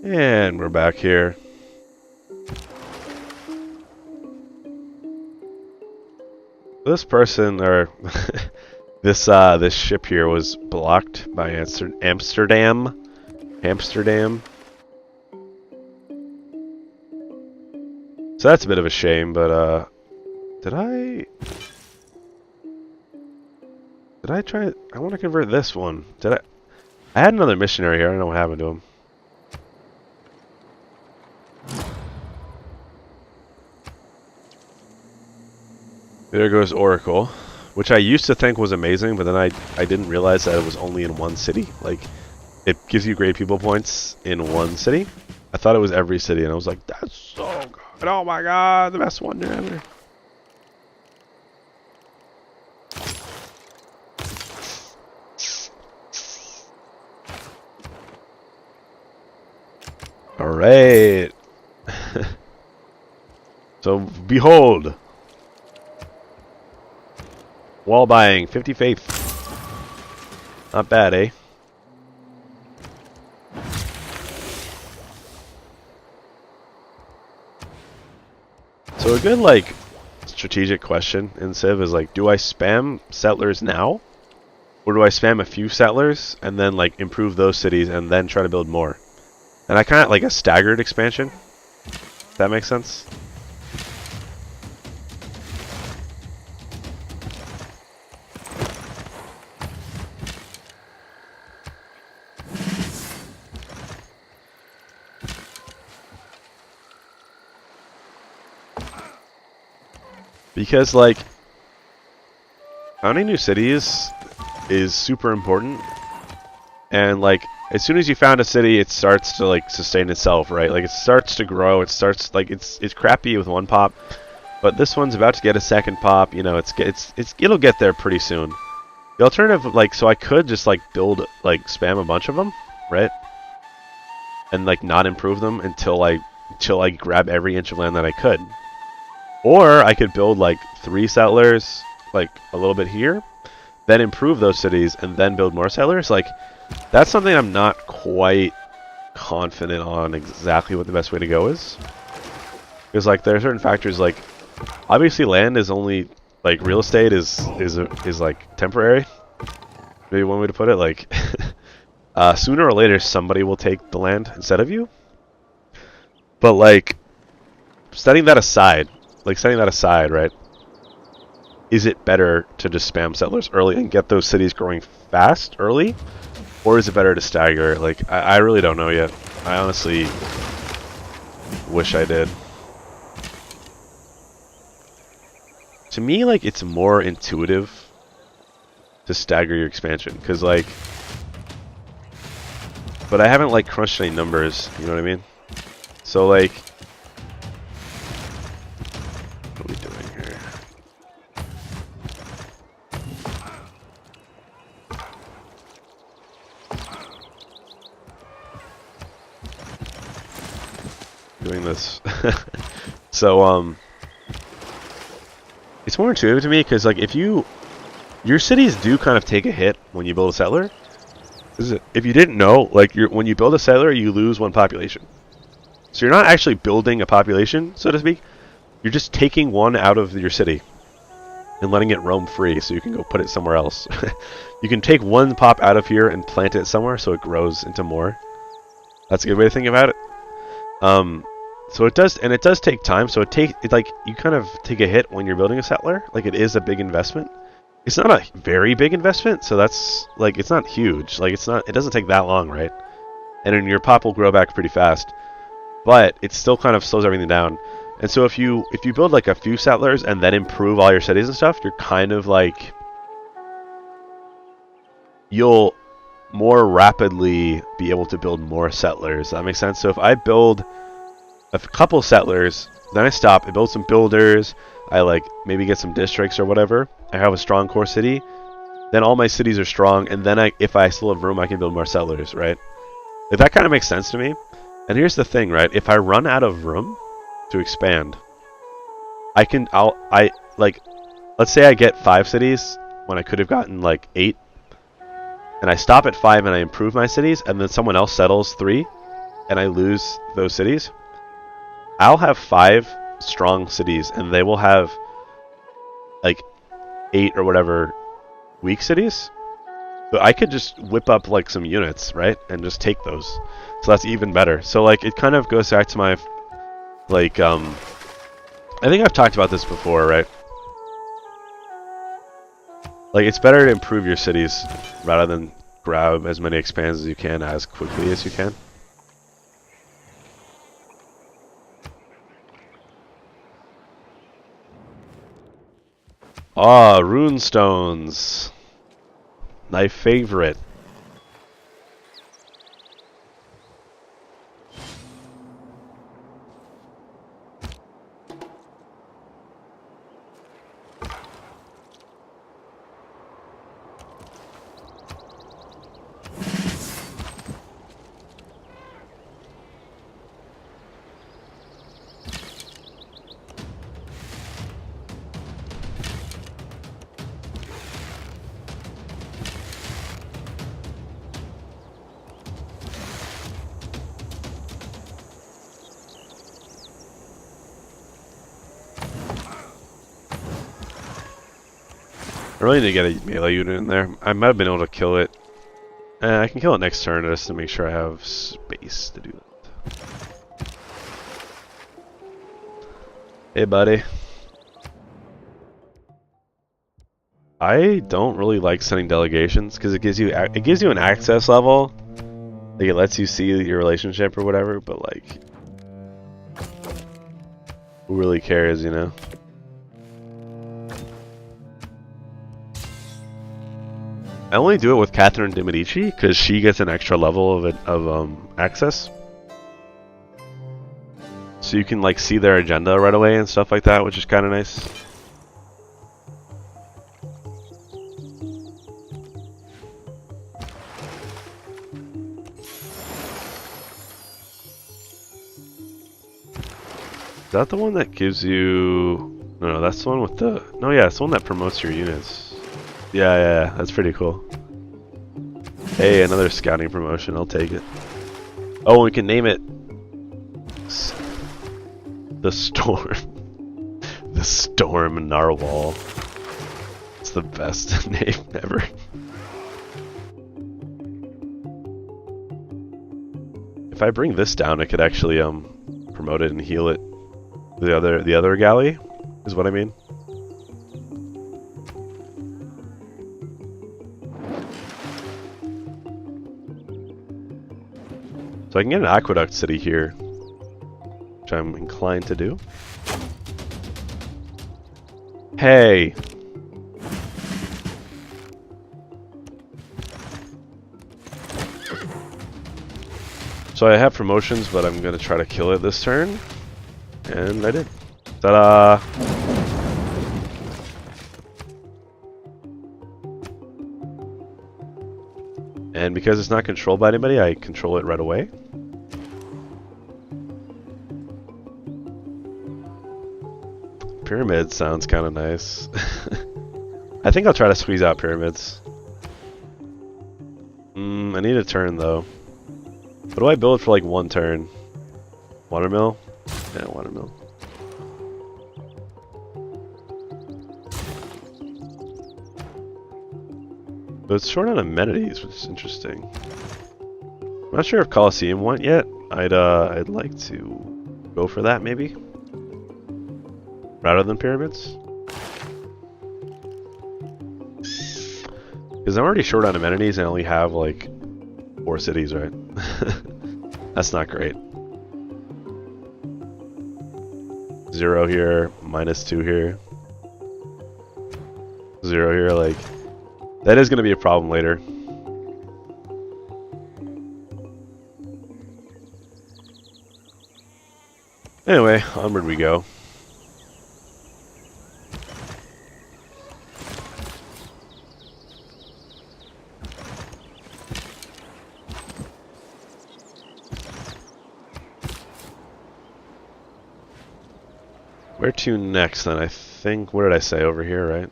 And we're back here. This person, or this ship here was blocked by Amsterdam. So that's a bit of a shame, but did I try? I want to convert this one. Did I? I had another missionary here. I don't know what happened to him. There goes Oracle, which I used to think was amazing, but then I didn't realize that it was only in one city. Like, it gives you great people points in one city. I thought it was every city, and I was like, that's so good. Oh my god, the best wonder ever. Alright. So, behold. Wall buying, 50 faith. Not bad, eh? So a good, like, strategic question in Civ is, like, do I spam settlers now? Or do I spam a few settlers and then, like, improve those cities and then try to build more? And I kind of like a staggered expansion. If that makes sense? Because, like, founding new cities is super important. And, like, as soon as you found a city, it starts to, like, sustain itself, right? Like, it starts to grow. It starts, like, it's crappy with one pop. But this one's about to get a second pop. You know, it'll get there pretty soon. The alternative, like, so I could just, like, build, like, spam a bunch of them, right? And, like, not improve them until I grab every inch of land that I could. Or I could build, like, 3 settlers, like, a little bit here, then improve those cities, and then build more settlers. Like, that's something I'm not quite confident on exactly what the best way to go is. Because, like, there are certain factors, like, obviously land is only, like, real estate is like, temporary. Maybe one way to put it, like, sooner or later somebody will take the land instead of you. But, like, setting that aside, right? Is it better to just spam settlers early and get those cities growing fast early? Or is it better to stagger? Like, I really don't know yet. I honestly wish I did. To me, like, it's more intuitive to stagger your expansion. Because, like... But I haven't, like, crunched any numbers, you know what I mean? So, like... What are we doing here? Doing this. So, it's more intuitive to me because, like, if your cities do kind of take a hit when you build a settler. If you didn't know, like, when you build a settler, you lose 1 population. So you're not actually building a population, so to speak. You're just taking 1 out of your city and letting it roam free so you can go put it somewhere else. You can take 1 pop out of here and plant it somewhere so it grows into more. That's a good way to think about it. So it does take time. So like, you kind of take a hit when you're building a settler. Like, it is a big investment. It's not a very big investment, so that's, like, it's not huge. Like, it doesn't take that long, right? And then your pop will grow back pretty fast. But it still kind of slows everything down. And so if you build, like, a few settlers and then improve all your cities and stuff, you're kind of, like, you'll more rapidly be able to build more settlers. Does that make sense? So if I build a couple settlers, then I stop, I build some builders, I, like, maybe get some districts or whatever, I have a strong core city, then all my cities are strong, and then if I still have room, I can build more settlers, right? If that kind of makes sense to me. And here's the thing, right? If I run out of room to expand, like, let's say I get 5 cities when I could have gotten, like, 8, and I stop at 5 and I improve my cities, and then someone else settles 3, and I lose those cities, I'll have 5 strong cities, and they will have like 8 or whatever weak cities. But I could just whip up like some units, right, and just take those. So that's even better. So like it kind of goes back to my like I think I've talked about this before, right? Like it's better to improve your cities rather than grab as many expands as you can as quickly as you can. Ah, rune stones. My favorite. I really need to get a melee unit in there. I might have been able to kill it. I can kill it next turn just to make sure I have space to do that. Hey, buddy. I don't really like sending delegations because it gives you an access level. Like it lets you see your relationship or whatever, but like, who really cares, you know? I only do it with Catherine de Medici because she gets an extra level of access, so you can like see their agenda right away and stuff like that, which is kind of nice. Is that the one that gives you? No, that's the one with the. No, yeah, it's the one that promotes your units. Yeah, that's pretty cool. Hey, another scouting promotion. I'll take it. Oh, we can name it the Storm. The Storm Narwhal. It's the best name ever. If I bring this down, I could actually promote it and heal it. The other galley is what I mean. So I can get an aqueduct city here, which I'm inclined to do. Hey! So I have promotions, but I'm going to try to kill it this turn. And I did. Ta-da! And because it's not controlled by anybody, I control it right away. Pyramid sounds kind of nice. I think I'll try to squeeze out pyramids. I need a turn though. What do I build for like one turn? Watermill? Yeah, watermill. But it's short on amenities, which is interesting. I'm not sure if Colosseum went yet. I'd like to go for that maybe, rather than pyramids. Because I'm already short on amenities and I only have like 4 cities, right? That's not great. 0 here, -2 here. 0 here, like, that is going to be a problem later. Anyway, onward we go. Where to next then? I think, what did I say, over here, right?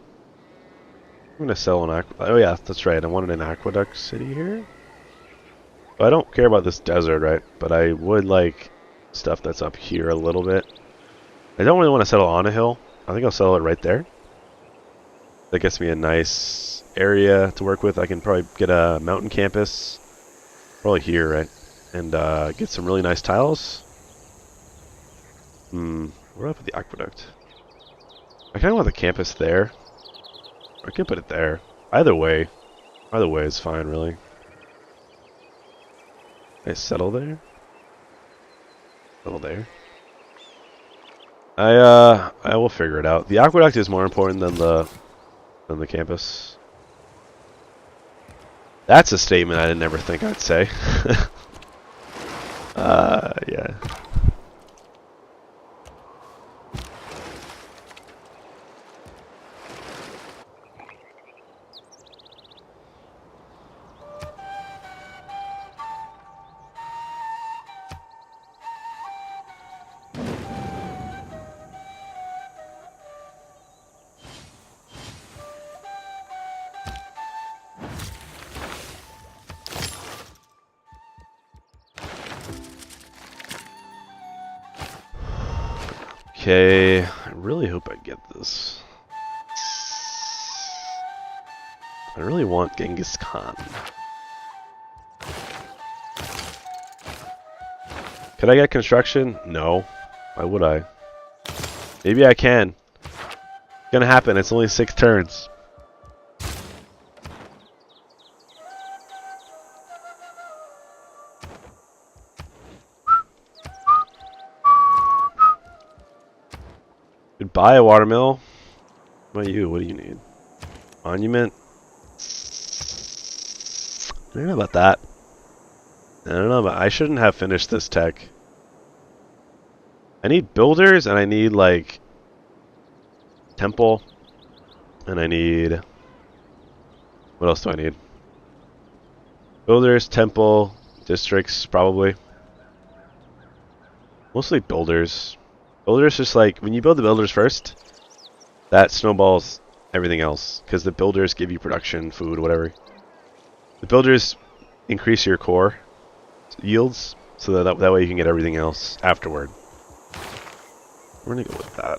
I'm gonna sell an aqueduct. Oh yeah, that's right, I wanted an aqueduct city here. I don't care about this desert, right? But I would like stuff that's up here a little bit. I don't really want to settle on a hill. I think I'll settle it right there. That gets me a nice area to work with. I can probably get a mountain campus. Probably here, right? And get some really nice tiles. Where up at the aqueduct? I kind of want the campus there. I can put it there. Either way is fine, really. Can I settle there? Settle there. I will figure it out. The aqueduct is more important than the campus. That's a statement I didn't ever think I'd say. Yeah. Okay, I really hope I get this. I really want Genghis Khan. Could I get construction? No. Why would I? Maybe I can. It's gonna happen. It's only 6 turns. Goodbye, a watermill. What about you? What do you need? Monument? I don't know about that. I don't know, but I shouldn't have finished this tech. I need builders, and I need, like, temple, and I need... What else do I need? Builders, temple, districts, probably. Mostly builders. Builders just like, when you build the builders first, that snowballs everything else, because the builders give you production, food, whatever. The builders increase your core yields, so that way you can get everything else afterward. We're gonna go with that.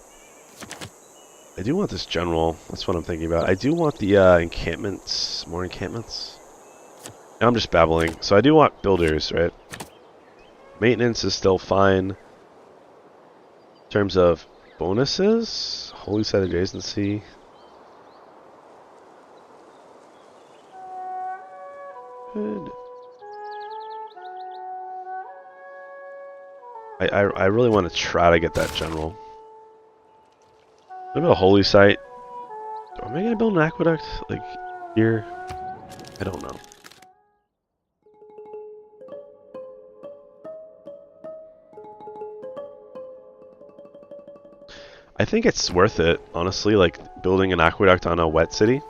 I do want this general, that's what I'm thinking about. I do want the encampments, more encampments. Now I'm just babbling. So I do want builders, right? Maintenance is still fine. In terms of bonuses, holy site adjacency. Good. I really want to try to get that general. What about a holy site? Am I gonna build an aqueduct like here? I don't know. I think it's worth it, honestly, like building an aqueduct on a wet city.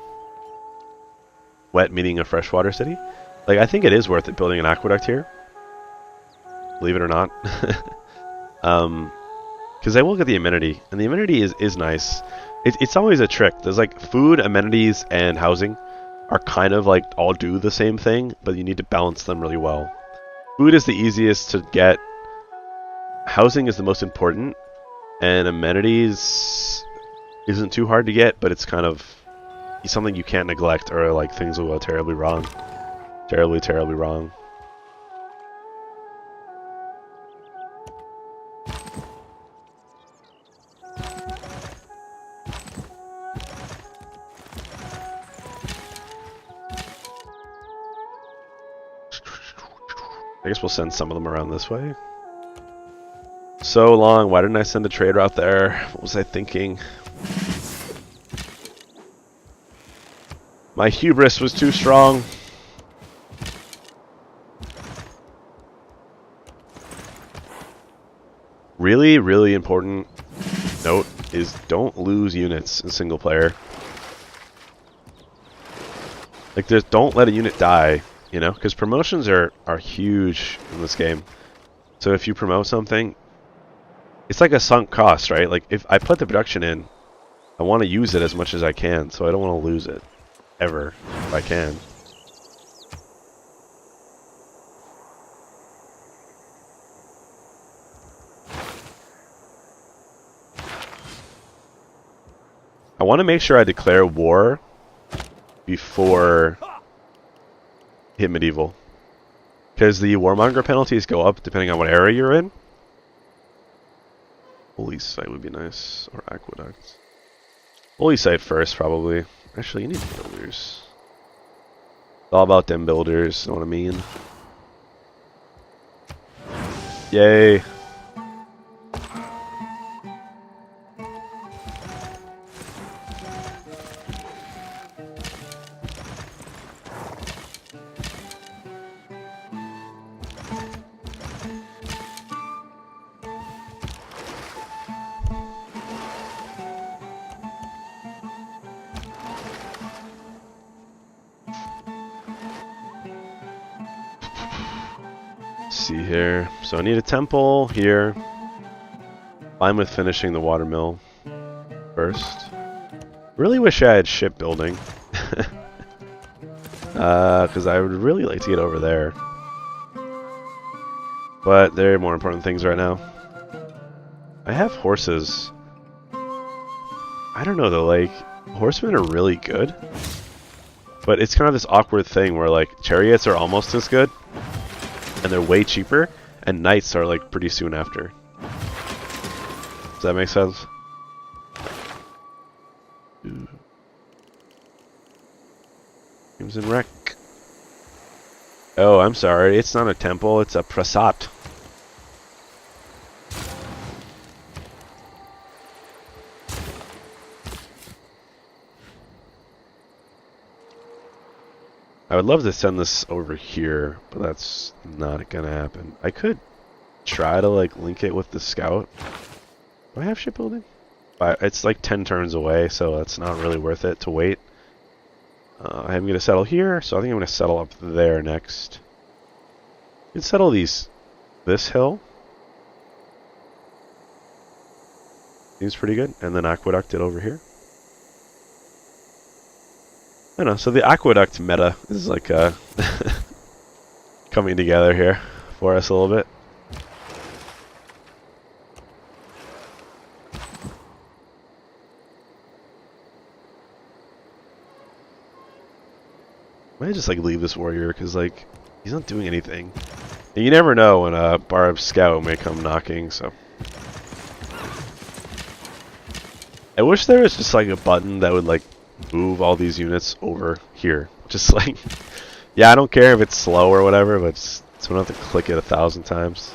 Wet meaning a freshwater city. Like, I think it is worth it building an aqueduct here. Believe it or not. Because I will get the amenity, and the amenity is nice. It's always a trick. There's like food, amenities, and housing are kind of like all do the same thing, but you need to balance them really well. Food is the easiest to get. Housing is the most important, and amenities isn't too hard to get, but it's kind of something you can't neglect, or like things will go terribly wrong. Terribly, terribly wrong. I guess we'll send some of them around this way. So long, why didn't I send a trade route there? What was I thinking? My hubris was too strong. Really, really important note is don't lose units in single player. Like, don't let a unit die, you know? Because promotions are huge in this game. So if you promote something, it's like a sunk cost, right? Like, if I put the production in, I want to use it as much as I can, so I don't want to lose it. Ever, if I can. I want to make sure I declare war before hit medieval. Because the warmonger penalties go up depending on what area you're in. Holy site would be nice. Or aqueducts. Holy site first, probably. Actually, you need builders. It's all about them builders, know what I mean? Yay! See here. So I need a temple here. Fine with finishing the watermill first. Really wish I had shipbuilding. Because I would really like to get over there. But there are more important things right now. I have horses. I don't know though, like, horsemen are really good. But it's kind of this awkward thing where, like, chariots are almost as good. And they're way cheaper, and knights are like pretty soon after. Does that make sense? Games in wreck. Oh, I'm sorry. It's not a temple. It's a prasat. I would love to send this over here, but that's not gonna happen. I could try to like link it with the scout. Do I have shipbuilding? It's like 10 turns away, so that's not really worth it to wait. I'm gonna settle here, so I think I'm gonna settle up there next. You can settle this hill. Seems pretty good, and then aqueduct it over here. I don't know, so the aqueduct meta is like coming together here for us a little bit. Might just like leave this warrior because like he's not doing anything. And you never know when a Barb scout may come knocking, so. I wish there was just like a button that would like move all these units over here. Just like, yeah, I don't care if it's slow or whatever, but so I don't have to click it 1,000 times.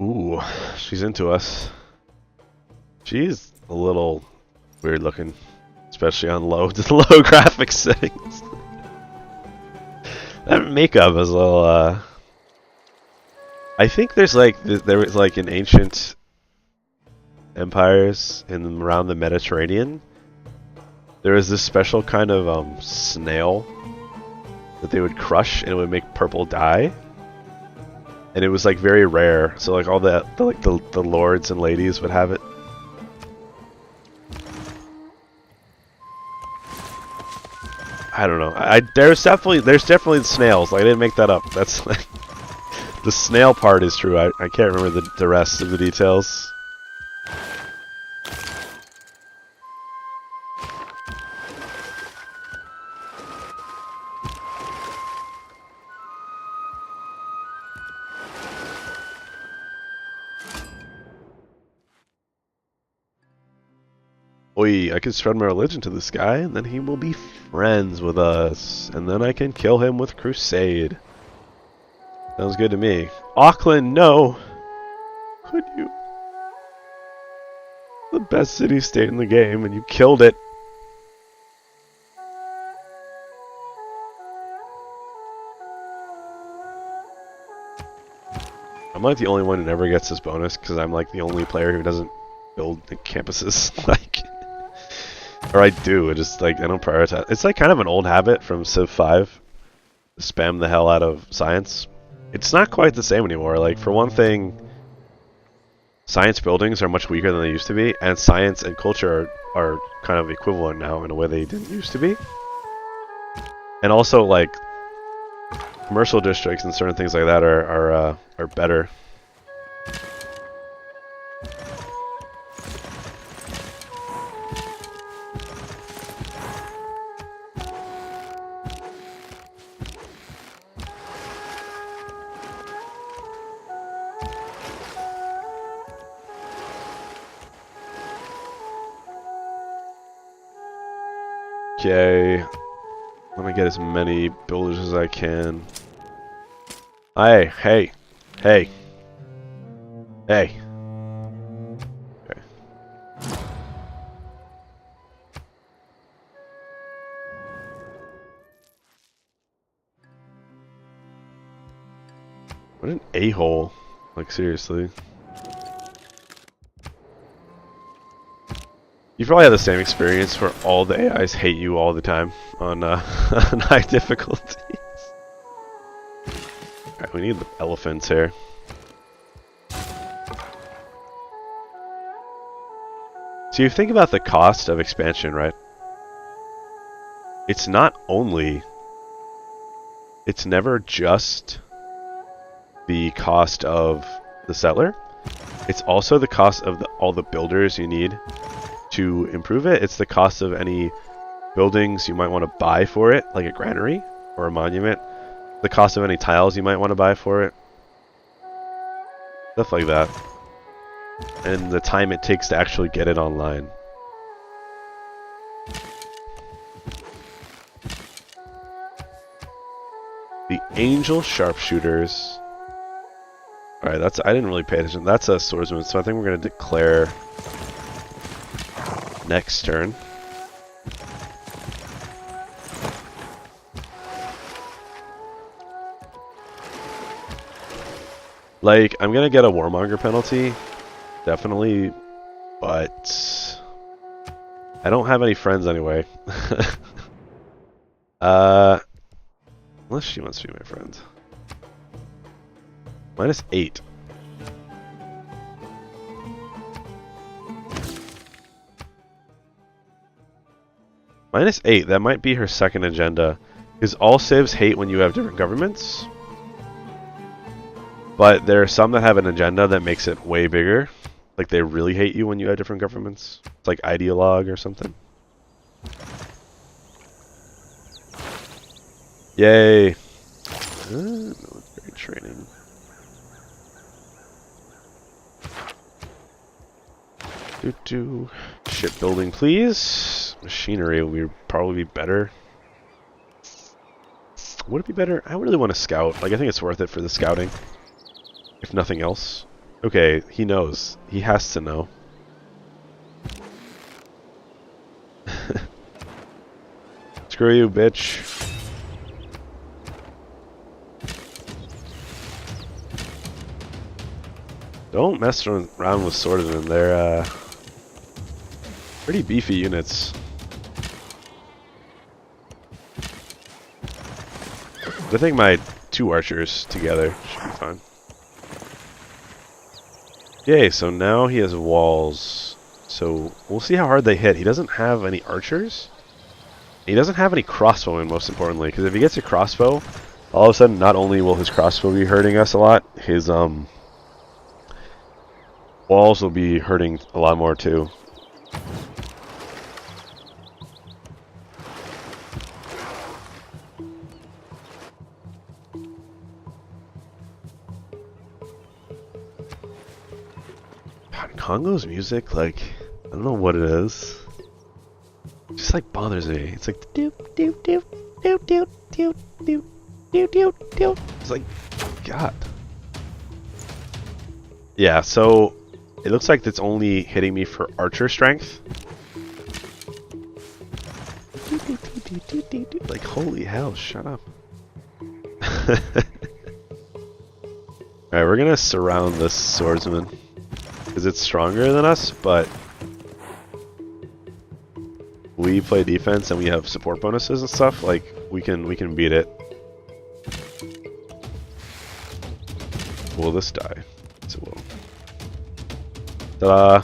Ooh, she's into us. She's a little weird looking, especially on low graphics settings. That makeup is a little. I think there's like there was like in ancient empires in around the Mediterranean. There was this special kind of snail that they would crush and it would make purple dye. And it was like very rare, so like all the lords and ladies would have it. I don't know. There's definitely snails. Like I didn't make that up. That's like the snail part is true. I can't remember the rest of the details. Oi, I can spread my religion to this guy, and then he will be friends with us. And then I can kill him with Crusade. Sounds good to me. Auckland, no! Could you? The best city-state in the game, and you killed it. I'm like the only one who never gets this bonus, because I'm like the only player who doesn't build campuses. Like... Or I do, it just like I don't prioritize. It's like kind of an old habit from Civ 5. Spam the hell out of science. It's not quite the same anymore. Like, for one thing, science buildings are much weaker than they used to be, and science and culture are kind of equivalent now in a way they didn't used to be. And also, like, commercial districts and certain things like that are better. Okay, let me get as many builders as I can. Hey. Okay. What an a-hole. Like, seriously. You probably have the same experience where all the AIs hate you all the time on, on high difficulties. Alright, we need the elephants here. So you think about the cost of expansion, right? It's not only... It's never just the cost of the settler. It's also the cost of all the builders you need to improve it. It's the cost of any buildings you might want to buy for it, like a granary or a monument. The cost of any tiles you might want to buy for it. Stuff like that. And the time it takes to actually get it online. The angel sharpshooters. Alright, that's I didn't really pay attention. That's a swordsman, so I think we're gonna declare next turn. Like, I'm gonna get a warmonger penalty, definitely, but I don't have any friends anyway. Unless she wants to be my friend. -8. -8, that might be her second agenda. Because all civs hate when you have different governments. But there are some that have an agenda that makes it way bigger. Like, they really hate you when you have different governments. It's like ideologue or something. Yay! Military training. Shipbuilding, please. Machinery will probably be better. Would it be better? I really want to scout. Like, I think it's worth it for the scouting. If nothing else. Okay, he knows. He has to know. Screw you, bitch. Don't mess around with swordsmen. They're pretty beefy units. I think my 2 archers together should be fine. Yay, so now he has walls. So we'll see how hard they hit. He doesn't have any archers. He doesn't have any crossbowmen, most importantly, because if he gets a crossbow, all of a sudden not only will his crossbow be hurting us a lot, his walls will be hurting a lot more too. God, Congo's music, like, I don't know what it is. It just like bothers me. It's like doop doop doop doop doop doop doop doop doop doop. It's like, God. Yeah, so it looks like it's only hitting me for archer strength. Like, holy hell, shut up. Alright, we're gonna surround this swordsman. Because it's stronger than us, but we play defense and we have support bonuses and stuff, like, we can beat it. Will this die? Yes, it will. Ta-da!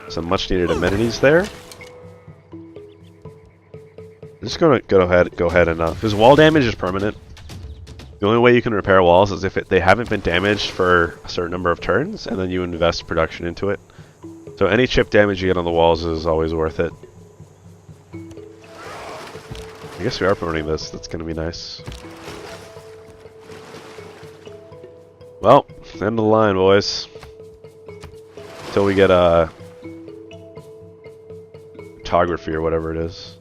Some much needed amenities there. I'm just gonna go ahead and because wall damage is permanent. The only way you can repair walls is if they haven't been damaged for a certain number of turns, and then you invest production into it. So any chip damage you get on the walls is always worth it. I guess we are promoting this. That's gonna be nice. Well, end of the line, boys. Until we get photography or whatever it is.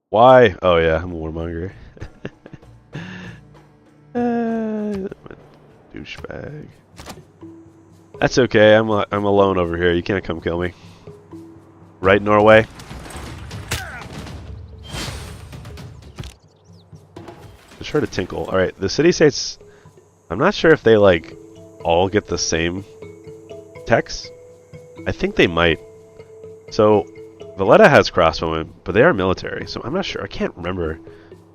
Why? Oh yeah, I'm a warmonger. Douchebag. That's okay. I'm alone over here. You can't come kill me. Right, Norway? Just heard a tinkle. All right, the city-states. I'm not sure if they like all get the same text. I think they might. So Valletta has crossbowmen, but they are military, so I'm not sure. I can't remember.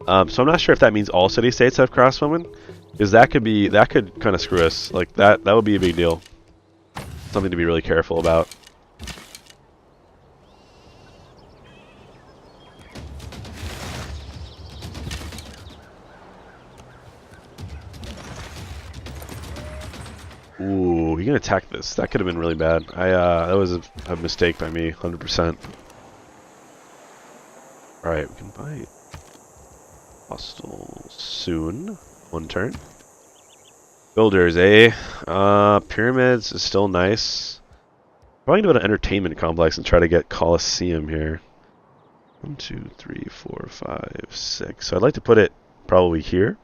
So I'm not sure if that means all city-states have crossbowmen, because that could kind of screw us. Like that would be a big deal. Something to be really careful about. Ooh, you can attack this. That could have been really bad. That was a mistake by me, 100%. Alright, we can buy hostile soon. 1 turn. Builders, eh? Pyramids is still nice. Probably gonna go to entertainment complex and try to get Colosseum here. 1, 2, 3, 4, 5, 6. So I'd like to put it probably here.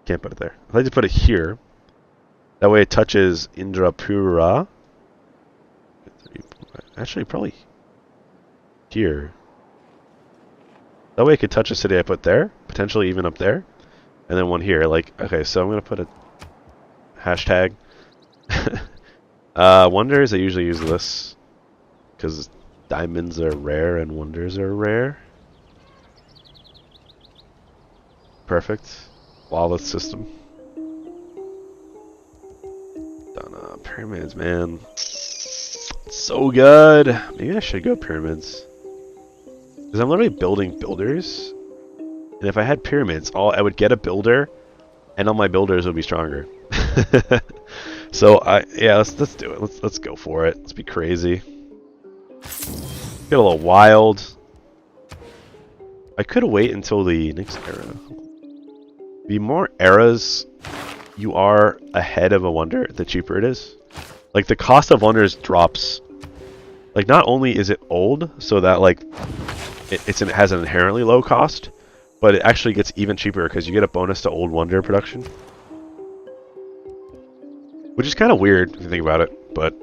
Can't put it there. I'd like to put it here. That way it touches Indrapura. Actually, probably here. That way it could touch a city I put there, potentially even up there, and then one here. Like, okay, so I'm gonna put a hashtag. Wonders, I usually use this because diamonds are rare and wonders are rare. Perfect. Flawless system. Done. Pyramids, man. So good. Maybe I should go pyramids. Because I'm literally building builders. And if I had pyramids, I would get a builder, and all my builders would be stronger. So yeah, let's do it. Let's go for it. Let's be crazy. Get a little wild. I could wait until the next era. The more eras you are ahead of a wonder, the cheaper it is. Like the cost of wonders drops. Like not only is it old, so that like it has an inherently low cost, but it actually gets even cheaper because you get a bonus to old wonder production. Which is kind of weird if you think about it, but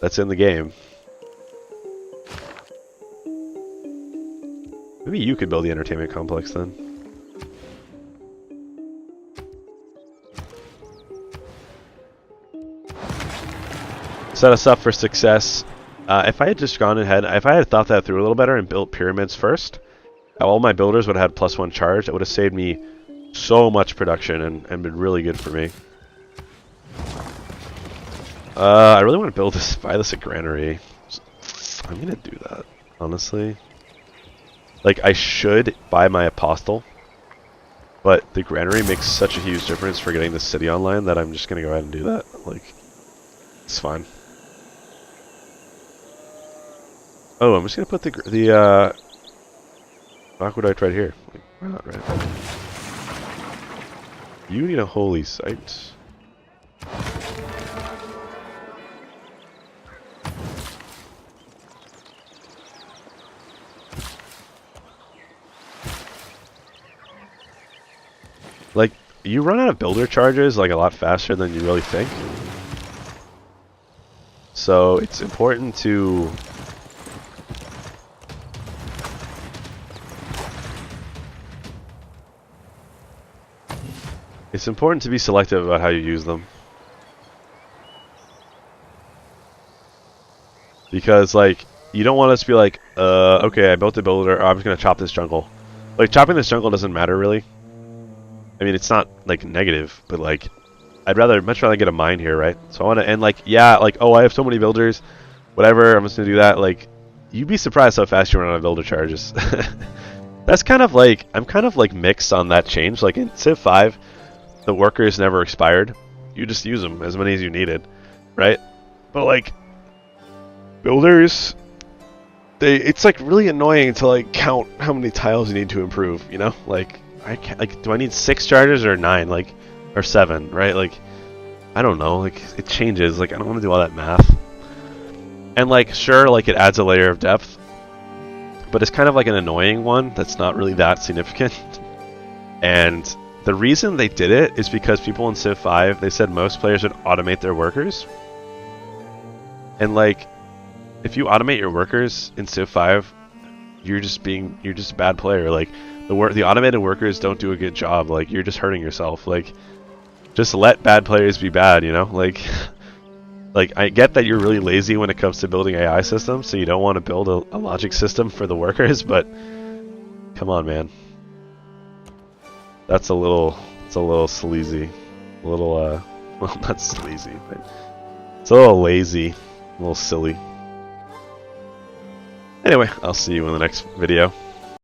that's in the game. Maybe you could build the entertainment complex then. Set us up for success. If I had just gone ahead, if I had thought that through a little better and built pyramids first, all my builders would have had +1 charge. It would have saved me so much production and been really good for me. I really want to buy this a granary. I'm gonna do that, honestly. Like, I should buy my apostle, but the granary makes such a huge difference for getting the city online that I'm just gonna go ahead and do that. Like, it's fine. Oh, I'm just gonna put the aqueduct right here. Like, why not, right? You need a holy site. Like, you run out of builder charges like a lot faster than you really think. So it's important to be selective about how you use them. because like you don't want us to be like, okay, I built a builder, I'm just gonna chop this jungle. Like chopping this jungle doesn't matter really. I mean, it's not like negative, but like I'd much rather get a mine here, right? So I want to, and like yeah, like oh, I have so many builders, whatever. I'm just gonna do that. Like you'd be surprised how fast you run out of builder charges. That's kind of like I'm kind of like mixed on that change. Like in Civ 5, the workers never expired. You just use them as many as you needed, right? But like builders, it's like really annoying to like count how many tiles you need to improve, you know? Like I can't, like, do I need 6 chargers or 9, like, or 7, right? Like I don't know, like it changes. Like I don't want to do all that math. And like sure, like it adds a layer of depth, but it's kind of like an annoying one that's not really that significant. And the reason they did it is because people in Civ 5, they said most players would automate their workers. And like if you automate your workers in Civ 5, you're just a bad player. Like the automated workers don't do a good job. Like you're just hurting yourself. Like just let bad players be bad, you know? Like like I get that you're really lazy when it comes to building AI systems, so you don't want to build a logic system for the workers, but come on, man. It's a little sleazy. A little well, not sleazy, but it's a little lazy, a little silly. Anyway, I'll see you in the next video.